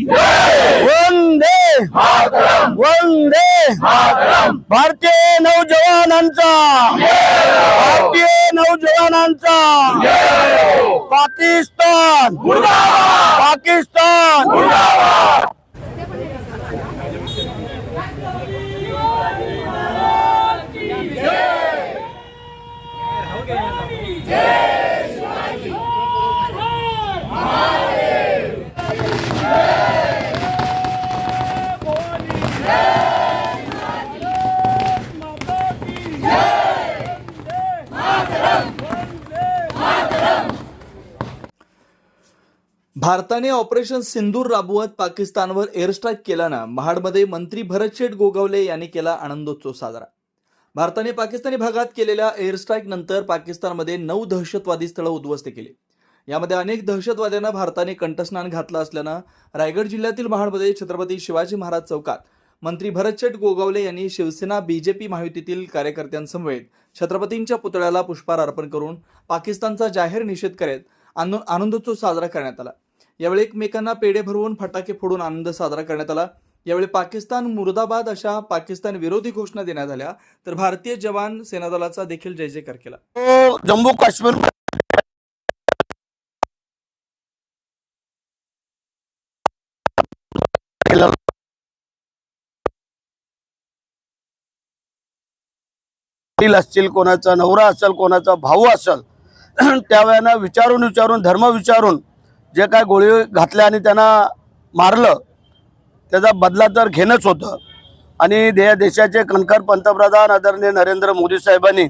वंदे वंदे भारतीय नौजवानांचा पाकिस्तान पाकिस्तान भारताने ऑपरेशन सिंदूर राबवत पाकिस्तानवर एअर स्ट्राईक केल्यानं महाडमध्ये मंत्री भरतशेठ गोगावले यांनी केला आनंदोत्सव साजरा। भारताने पाकिस्तानी भागात केलेल्या एअर स्ट्राईक नंतर पाकिस्तानमध्ये 9 दहशतवादी स्थळं उद्ध्वस्त केली। यामध्ये अनेक दहशतवाद्यांना भारताने कंठस्नान घातलं असल्यानं रायगड जिल्ह्यातील महाडमध्ये छत्रपती शिवाजी महाराज चौकात मंत्री भरतशेठ गोगावले यांनी शिवसेना बीजेपी महायुतीतील कार्यकर्त्यांसमवेत छत्रपतींच्या पुतळ्याला पुष्पहार अर्पण करून पाकिस्तानचा जाहीर निषेध करत आनंदोत्सव साजरा करण्यात आला। यावेळी एकमेकांना पेढे भरवून फटाके फोडून आनंद साजरा करण्यात आला। यावेळी पाकिस्तान मुर्दाबाद अशा पाकिस्तान विरोधी घोषणा देण्यात आल्या, तर भारतीय जवान सेनादलाचा देखील जय जयकार केला। जम्मू काश्मीर असतील, कोणाचा नवरा असेल, कोणाचा भाऊ असेल, त्यावेळेला विचारून धर्म विचारून जे काय गोळी घातल्या आणि त्यांना मारलं त्याचा बदला तर घेणंच होतं। आणि देशाचे कणखर पंतप्रधान आदरणीय नरेंद्र मोदी साहेबांनी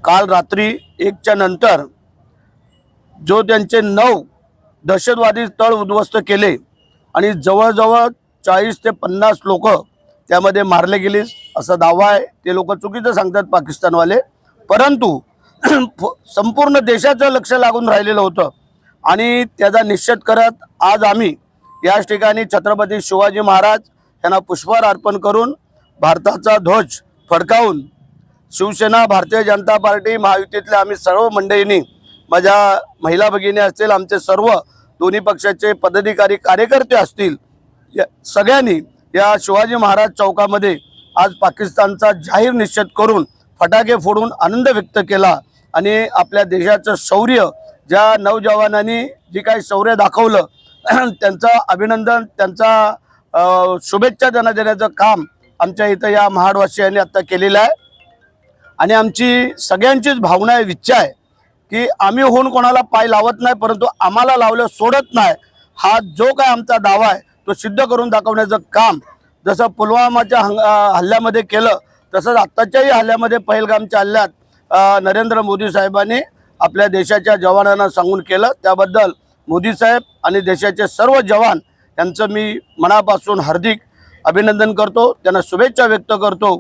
काल रात्री 1च्या नंतर जो त्यांचे 9 दहशतवादी तळ उद्ध्वस्त केले आणि जवळजवळ 40 ते 50 लोक त्यामध्ये मारले गेले असा दावा आहे। ते लोक चुकीचं सांगतात पाकिस्तानवाले, परंतु संपूर्ण देशाचं लक्ष लागून राहिलेलं होतं आणि त्याचा निषेध करत आज आम्ही याच ठिकाणी छत्रपती शिवाजी महाराज यांना पुष्पहार अर्पण करून भारताचा ध्वज फडकावून शिवसेना, भारतीय जनता पार्टी, महायुतीतल्या आम्ही सर्व मंडळींनी, माझ्या महिला भगिनी असतील, आमचे सर्व दोन्ही पक्षाचे पदाधिकारी कार्यकर्ते असतील, सगळ्यांनी या शिवाजी महाराज चौकामध्ये आज पाकिस्तानचा जाहीर निषेध करून फटाके फोडून आनंद व्यक्त केला। आणि आपल्या देशाचं शौर्य, ज्या नौजवानांनी जे काही शौर्य दाखवलं त्यांचं अभिनंदन, त्यांचा शुभेच्छा त्यांना देण्याचं काम आमच्या इथं या महाडवासियांनी आता केलेलं आहे। आणि आमची सगळ्यांचीच भावना आहे, इच्छा आहे की आम्ही होऊन कोणाला पाय लावत नाही, परंतु आम्हाला लावलं सोडत नाही। हा जो काय आमचा दावा आहे तो सिद्ध करून दाखवण्याचं काम जसं पुलवामाच्या हल्ल्यामध्ये केलं तसंच आत्ताच्याही हल्ल्यामध्ये, पहलगामच्या हल्ल्यात नरेंद्र मोदी साहेबांनी आपल्या देशाच्या जवानांना सांगून केलं। त्याबद्दल मोदी साहेब आणि देशाचे सर्व जवान यांचं मी मनापासून हार्दिक अभिनंदन करतो, त्यांना शुभेच्छा व्यक्त करतो।